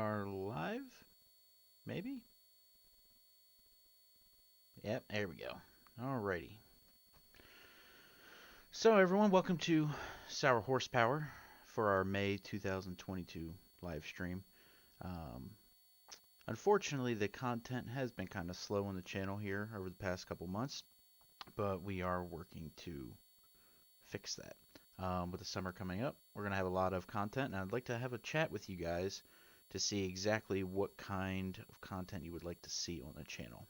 are live? Maybe? Yep, there we go. Alrighty. So, everyone, welcome to Sauer Horsepower for our May 2022 live stream. Um, Unfortunately, the content has been kind of slow on the channel here over the past couple months, but we are working to fix that. With the summer coming up, we're going to have a lot of content, and I'd like to have a chat with you guys to see exactly what kind of content you would like to see on the channel.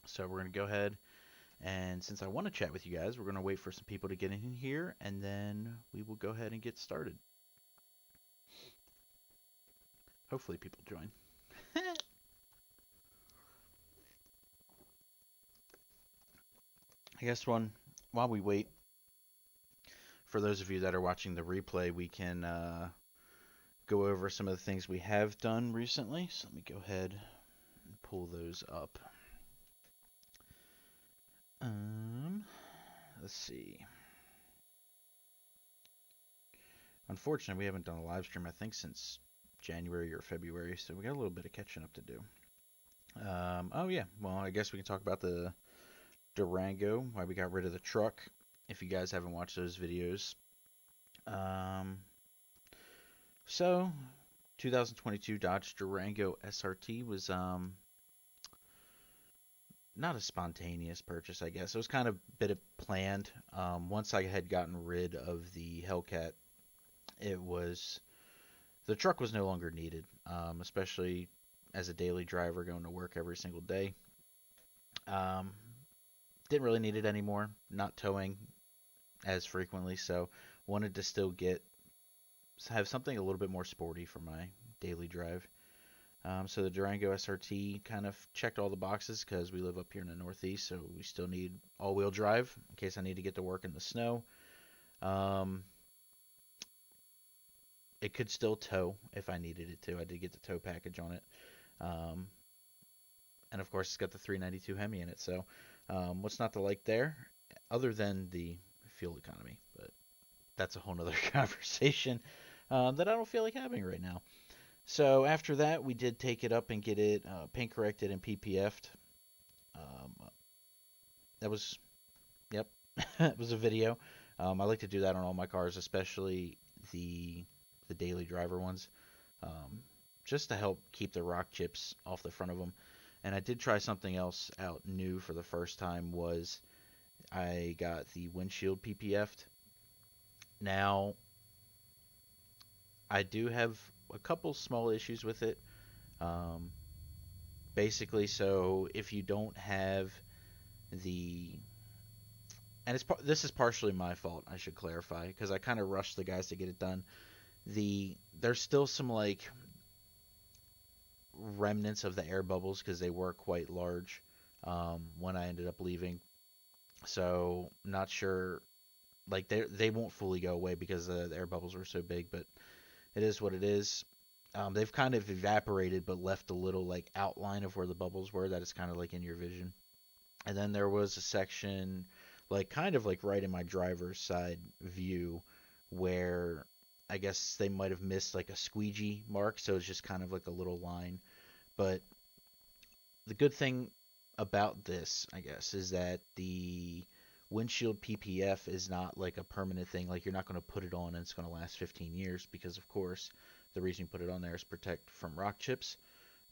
So we're going to go ahead, and since I want to chat with you guys, we're going to wait for some people to get in here, and then we will go ahead and get started. Hopefully people join. I guess while we wait, for those of you that are watching the replay, we can go over some of the things we have done recently. So let me go ahead and pull those up. Let's see. Unfortunately, we haven't done a live stream, I think, since January or February, so we got a little bit of catching up to do. Oh yeah, well, I guess we can talk about the Durango, why we got rid of the truck, if you guys haven't watched those videos. So, 2022 Dodge Durango SRT was not a spontaneous purchase, I guess. It was kind of a bit of planned. Once I had gotten rid of the Hellcat, the truck was no longer needed, especially as a daily driver going to work every single day. Um, didn't really need it anymore. Not towing as frequently, so wanted to still have something a little bit more sporty for my daily drive. So the Durango SRT kind of checked all the boxes because we live up here in the Northeast, so we still need all-wheel drive in case I need to get to work in the snow. It could still tow if I needed it to. I did get the tow package on it. And of course, it's got the 392 Hemi in it. So, what's not to like there, other than the fuel economy? But that's a whole nother conversation that I don't feel like having right now. So after that, we did take it up and get it paint corrected and PPF'd. Um, that was, yep, it was a video. I like to do that on all my cars, especially the daily driver ones, just to help keep the rock chips off the front of them. And I did try something else out new for the first time. Was I got the windshield PPF'd. Now I do have a couple small issues with it. Um, Basically, so if you don't have the and this is partially my fault, I should clarify, because I kind of rushed the guys to get it done. There's still some like remnants of the air bubbles because they were quite large when I ended up leaving. So not sure, like they won't fully go away because the air bubbles were so big, but it is what it is. They've kind of evaporated but left a little like outline of where the bubbles were that is kind of like in your vision. And then there was a section like kind of like right in my driver's side view where I guess they might have missed like a squeegee mark, so it's just kind of like a little line. But the good thing about this, I guess, is that the windshield PPF is not like a permanent thing. Like you're not going to put it on and it's going to last 15 years because, of course, the reason you put it on there is protect from rock chips,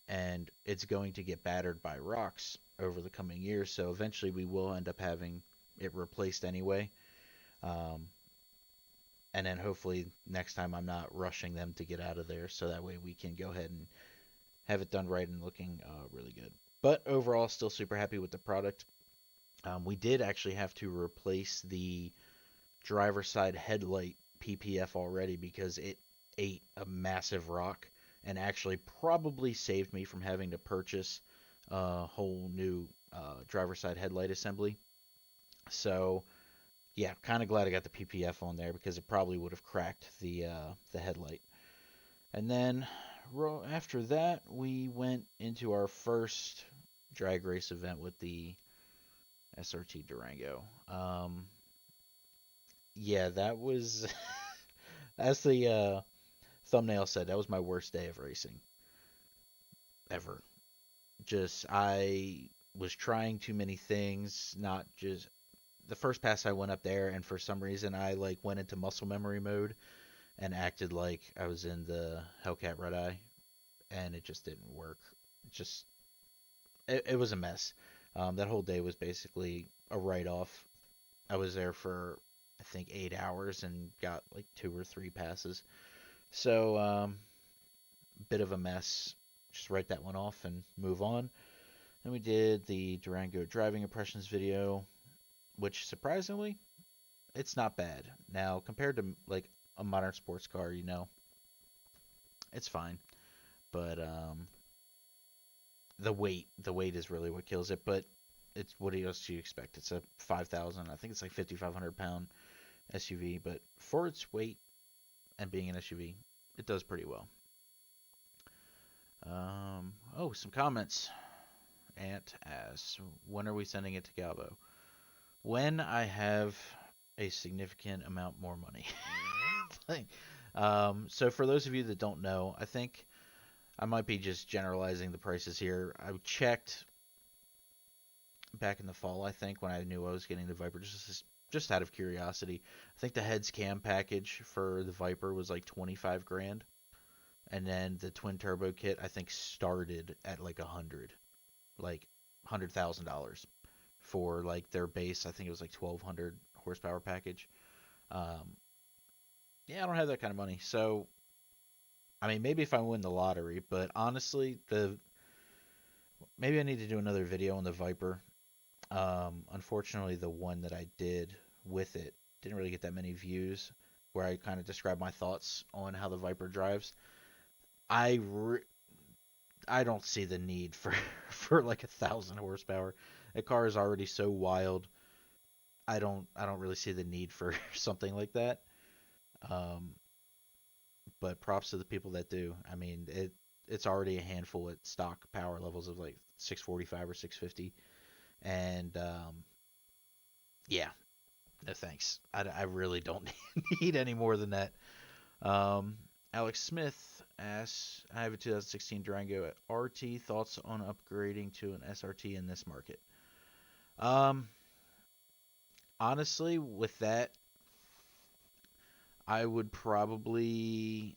and it's going to get battered by rocks over the coming years. So eventually, we will end up having it replaced anyway. Um, and then hopefully next time I'm not rushing them to get out of there, so that way we can go ahead and have it done right and looking really good. But overall, still super happy with the product. We did actually have to replace the driver side headlight PPF already because it ate a massive rock and actually probably saved me from having to purchase a whole new driver side headlight assembly. So yeah, kind of glad I got the PPF on there because it probably would have cracked the headlight. And then after that, we went into our first drag race event with the SRT Durango. Yeah, that was, as the thumbnail said, that was my worst day of racing. ever. Just I was trying too many things, not just the first pass I went up there, and for some reason I like went into muscle memory mode and acted like I was in the Hellcat Red Eye, and it just didn't work. Just it was a mess. That whole day was basically a write off. I was there for I think 8 hours and got like 2 or 3 passes. So bit of a mess. Just write that one off and move on. Then we did the Durango driving impressions video, which surprisingly, it's not bad. Now, compared to like a modern sports car, it's fine. But the weight is really what kills it. But it's what else do you expect? It's a 5,000, I think it's like 5,500 pound SUV, but for its weight and being an SUV, it does pretty well. Some comments. Ant asks, when are we sending it to Galvo? When I have a significant amount more money. So for those of you that don't know, I think I might be just generalizing the prices here. I checked back in the fall, I think, when I knew I was getting the Viper, just out of curiosity. I think the heads cam package for the Viper was like 25 grand, and then the twin turbo kit I think started at like 100, like $100,000 for like their base. I think it was like 1,200 horsepower package. Um, yeah, I don't have that kind of money, so I mean, maybe if I win the lottery, but honestly, the maybe I need to do another video on the Viper. Unfortunately, the one that I did with it didn't really get that many views, where I kind of described my thoughts on how the Viper drives. I re- I don't see the need for for like 1,000 horsepower. The car is already so wild. I don't really see the need for something like that. Um, but props to the people that do. I mean, it's already a handful at stock power levels of like 645 or 650, and yeah, no thanks. I really don't need any more than that. Um, Alex Smith asks, I have a 2016 Durango RT. Thoughts on upgrading to an SRT in this market? Um, Honestly, with that, I would probably.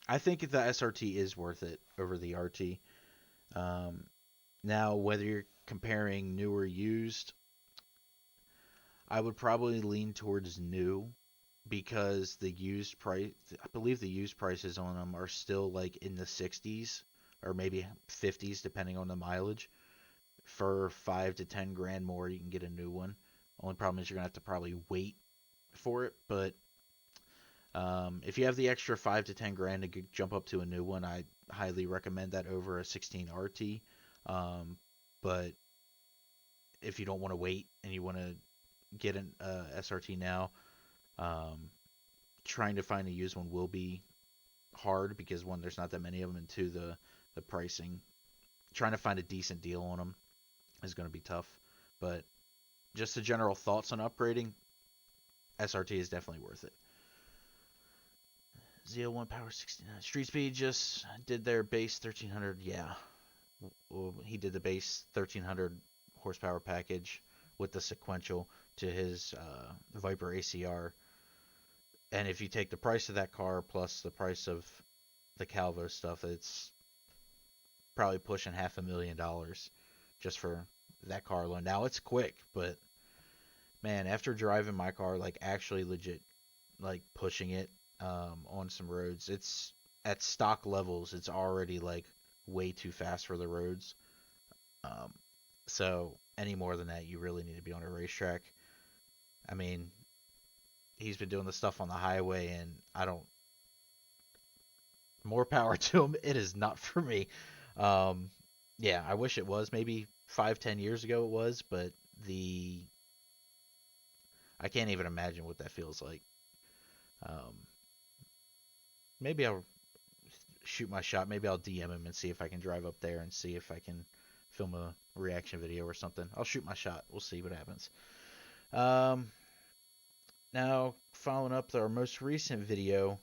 I think the SRT is worth it over the RT. Um, Now, whether you're comparing new or used, I would probably lean towards new because the used price, I believe the used prices on them are still like in the 60s or maybe 50s, depending on the mileage. For 5 to 10 grand more, you can get a new one. Only problem is you're gonna have to probably wait for it. But if you have the extra 5 to 10 grand to jump up to a new one, I highly recommend that over a 16 RT. But if you don't want to wait and you want to get an SRT now, um, trying to find a used one will be hard because one, there's not that many of them, and two, the pricing. Trying to find a decent deal on them is going to be tough. But just the general thoughts on upgrading, SRT is definitely worth it. ZL1 Power 69. Street Speed just did their base 1300. Yeah, well, he did the base 1300 horsepower package with the sequential to his Viper ACR. And if you take the price of that car plus the price of the Calvo stuff, it's probably pushing $500,000 just for that car alone. Now it's quick, but man, after driving my car, like actually legit, like pushing it on some roads, it's at stock levels. It's already like way too fast for the roads. Um, so any more than that, you really need to be on a racetrack. I mean, he's been doing the stuff on the highway, and I don't. More power to him. It is not for me. Um, yeah, I wish it was. Maybe 5, 10 years ago it was, but the I can't even imagine what that feels like. Um, Maybe I'll shoot my shot. Maybe I'll DM him and see if I can drive up there and see if I can film a reaction video or something. I'll shoot my shot. We'll see what happens. Um, Now, following up our most recent video,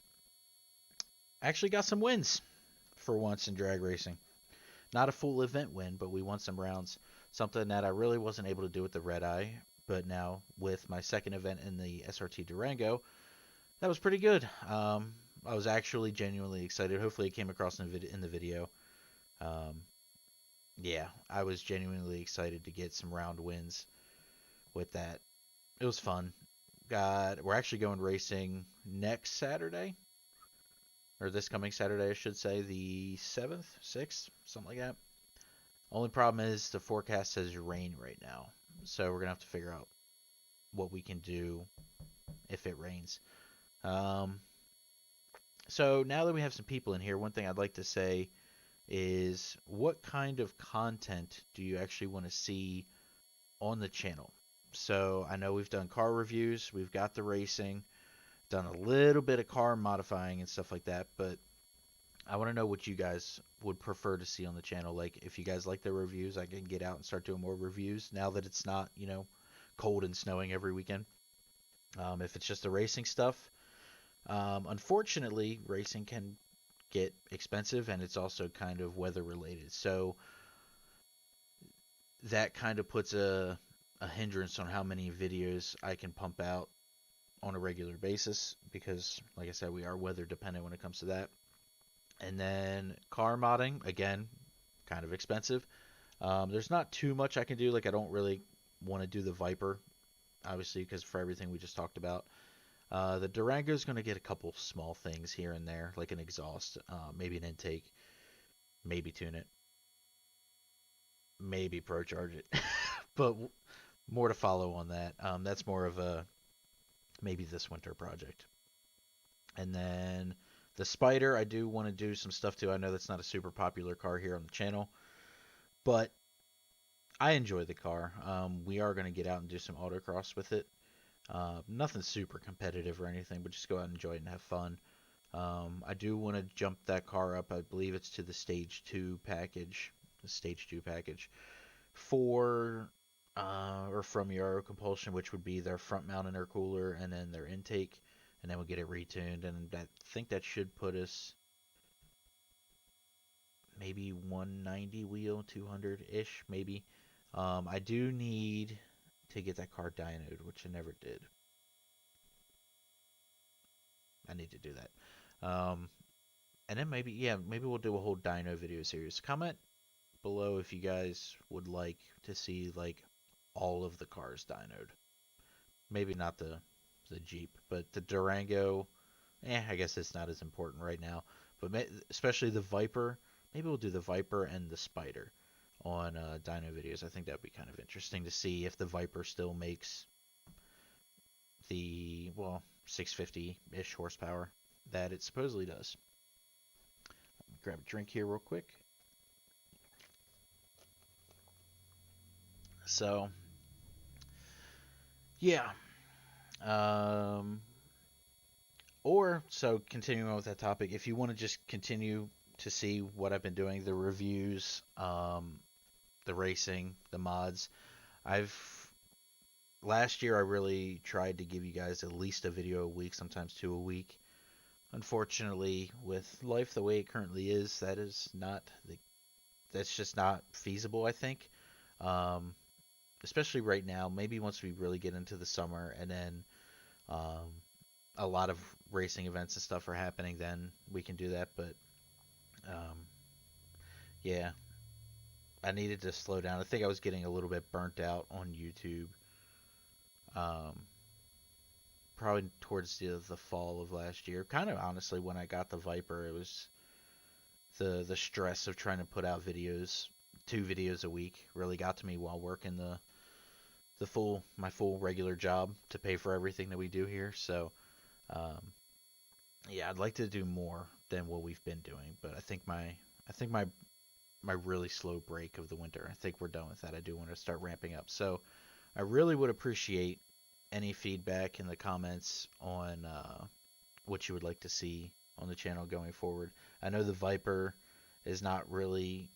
I actually got some wins for once in drag racing. Not a full event win, but we won some rounds. Something that I really wasn't able to do with the Red Eye, but now with my second event in the SRT Durango, that was pretty good. I was actually genuinely excited. Hopefully, it came across in the video. Um, yeah, I was genuinely excited to get some round wins with that. It was fun. We're actually going racing next Saturday, or this coming Saturday, I should say, the 7th, 6th, something like that. Only problem is the forecast says rain right now, so we're gonna have to figure out what we can do if it rains. Um, so now that we have some people in here, one thing I'd like to say is what kind of content do you actually want to see on the channel? So I know we've done car reviews, we've got the racing, done a little bit of car modifying and stuff like that, but I want to know what you guys would prefer to see on the channel. Like, if you guys like the reviews, I can get out and start doing more reviews now that it's not, cold and snowing every weekend. If it's just the racing stuff, unfortunately, racing can get expensive and it's also kind of weather related. So that kind of puts a hindrance on how many videos I can pump out on a regular basis because, like I said, we are weather dependent when it comes to that. And then car modding, again, kind of expensive. There's not too much I can do. Like, I don't really want to do the Viper, obviously, because for everything we just talked about. The Durango is going to get a couple small things here and there, like an exhaust, maybe an intake, maybe tune it, maybe pro charge it. But more to follow on that. That's more of a maybe this winter project. And then the Spider, I do want to do some stuff too. I know that's not a super popular car here on the channel, but I enjoy the car. We are going to get out and do some autocross with it. Nothing super competitive or anything, but just go out and enjoy it and have fun. I do want to jump that car up. I believe it's to the Stage 2 package for or from Euro Compulsion, which would be their front mount intercooler and then their intake, and then we'll get it retuned. And I think that should put us maybe 190 wheel, 200 ish, maybe. I do need to get that car dynoed, which I never did. I need to do that. And then maybe we'll do a whole dyno video series. Comment below if you guys would like to see like all of the cars dynoed. Maybe not the Jeep, but the Durango. I guess it's not as important right now. But especially the Viper. Maybe we'll do the Viper and the Spider on dyno videos. I think that'd be kind of interesting to see if the Viper still makes the 650-ish horsepower that it supposedly does. Grab a drink here real quick. So, yeah. Um, so continuing on with that topic, if you want to just continue to see what I've been doing, the reviews, the racing, the mods, last year I really tried to give you guys at least a video a week, sometimes two a week. Unfortunately, with life the way it currently is, that's just not feasible, I think. Um, Especially right now, maybe once we really get into the summer and then um, a lot of racing events and stuff are happening, then we can do that. But um, yeah, I needed to slow down. I think I was getting a little bit burnt out on YouTube. Um, Probably towards the fall of last year. Kind of honestly, when I got the Viper, it was the stress of trying to put out videos, 2 videos a week, really got to me while working my full regular job to pay for everything that we do here. So um, yeah, I'd like to do more than what we've been doing, but I think my really slow break of the winter, I think we're done with that. I do want to start ramping up. So I really would appreciate any feedback in the comments on what you would like to see on the channel going forward. I know the Viper is not really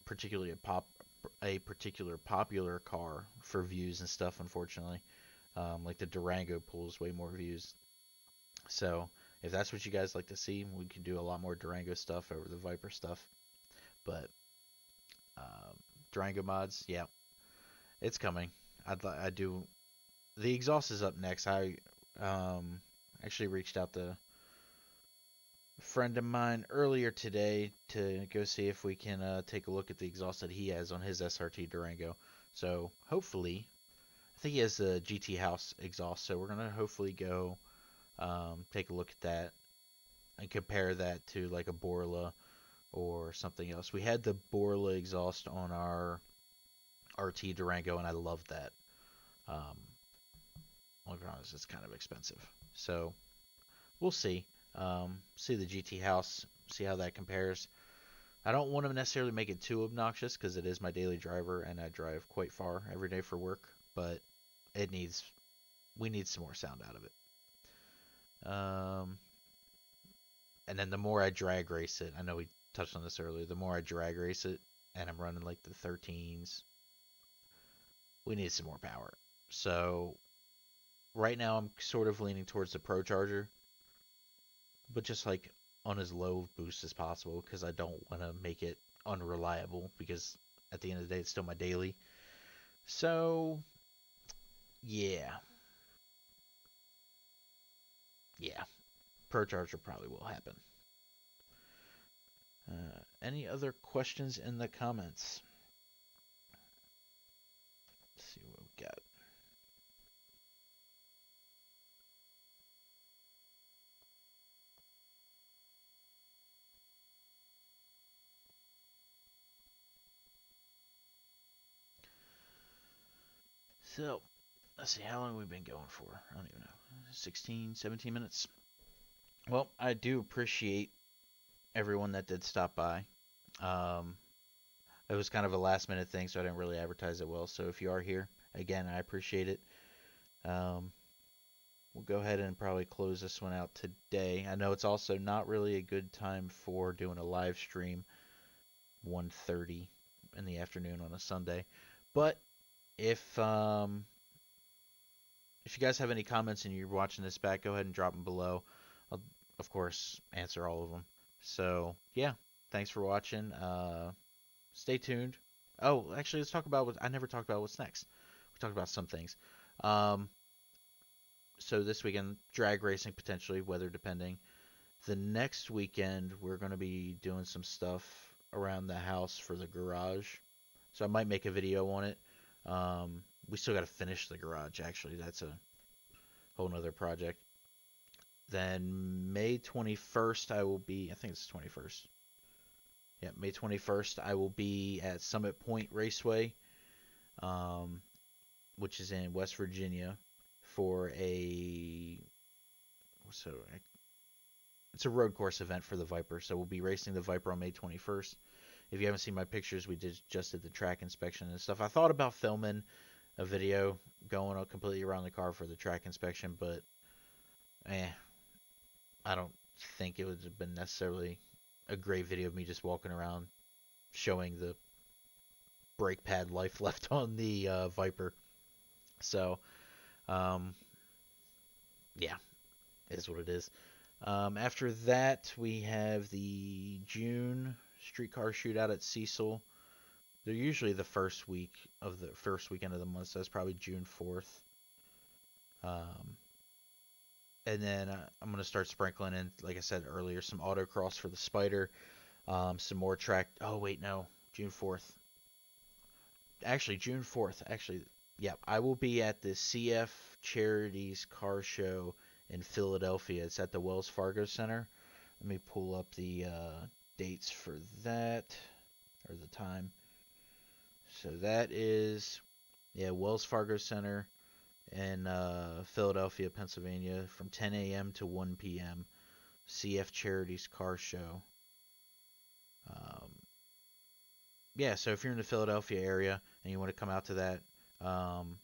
particularly a particular popular car for views and stuff, unfortunately. Like the Durango pulls way more views. So If that's what you guys like to see, we can do a lot more Durango stuff over the Viper stuff. But um, Durango mods, yeah, it's coming. I do. The exhaust is up next. I actually reached out to a friend of mine earlier today to go see if we can take a look at the exhaust that he has on his SRT Durango. So hopefully, I think he has the GT House exhaust. So we're gonna hopefully go take a look at that and compare that to like a Borla or something else. We had the Borla exhaust on our RT Durango, and I loved that. Um, I'll be honest, it's kind of expensive. So we'll see. See the GT House, see how that compares. I don't want to necessarily make it too obnoxious because it is my daily driver and I drive quite far every day for work, but it needs we need some more sound out of it. And then the more I drag race it, I know we touched on this earlier, the more I drag race it and I'm running like the 13s, we need some more power. So right now I'm sort of leaning towards the Pro Charger, but just like on as low boost as possible because I don't want to make it unreliable because at the end of the day it's still my daily. So yeah, yeah, Pro Charger probably will happen. Any other questions in the comments? Let's see what we got. So let's see how long we've been going for. I don't even know. 16, 17 minutes. Well, I do appreciate everyone that did stop by. Um, it was kind of a last minute thing, so I didn't really advertise it well. So if you are here, again, I appreciate it. Um, we'll go ahead and probably close this one out today. I know it's also not really a good time for doing a live stream 1:30 in the afternoon on a Sunday. But if you guys have any comments and you're watching this back, go ahead and drop them below. I'll of course answer all of them. So yeah, thanks for watching. Stay tuned. Oh, actually, let's talk about what I never talked about. What's next? We talked about some things. Um, so this weekend, drag racing potentially, weather depending. The next weekend, we're going to be doing some stuff around the house for the garage. So I might make a video on it. We still got to finish the garage, actually. That's a whole nother project. Then May 21st, I think it's 21st. Yeah, May 21st, I will be at Summit Point Raceway, um, which is in West Virginia, for so it's a road course event for the Viper. So we'll be racing the Viper on May 21st. If you haven't seen my pictures, we just did the track inspection and stuff. I thought about filming a video going completely around the car for the track inspection, but I don't think it would have been necessarily a great video of me just walking around showing the brake pad life left on the Viper. So, um, yeah, it is what it is. After that, we have the June streetcar shootout at Cecil. They're usually the first weekend of the month, so that's probably June 4th. Um, and then I'm gonna start sprinkling in, like I said earlier, some autocross for the Spider, some more track. Oh wait, no, June 4th. Actually, June 4th. Actually, yeah, I will be at the CF Charities Car Show in Philadelphia. It's at the Wells Fargo Center. Let me pull up the dates for that, or the time. So that is, yeah, Wells Fargo Center in Philadelphia, Pennsylvania, from 10 a.m. to 1 p.m. CF Charities Car Show. Um, yeah, so if you're in the Philadelphia area and you want to come out to that, um,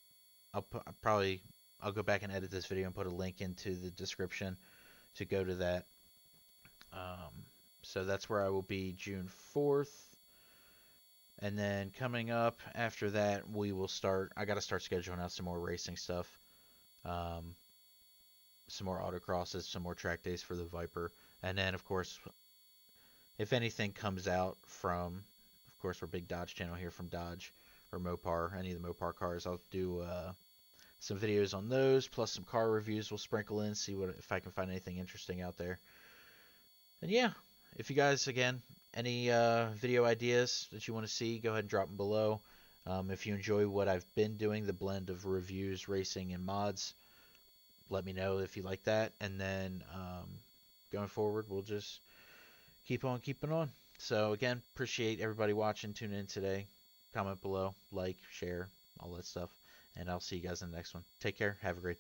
I'll go back and edit this video and put a link into the description to go to that. So that's where I will be June 4th. And then coming up after that, we will start. I got to start scheduling out some more racing stuff. Um, some more autocrosses, some more track days for the Viper, and then of course, if anything comes out from, of course, we're a big Dodge channel here from Dodge or Mopar, any of the Mopar cars, I'll do some videos on those, plus some car reviews we'll sprinkle in, see what if I can find anything interesting out there. And yeah, if you guys, again, any video ideas that you want to see, go ahead and drop them below. If you enjoy what I've been doing, the blend of reviews, racing, and mods, let me know if you like that. And then going forward, we'll just keep on keeping on. So again, appreciate everybody watching, tuning in today. Comment below, like, share, all that stuff. And I'll see you guys in the next one. Take care. Have a great day.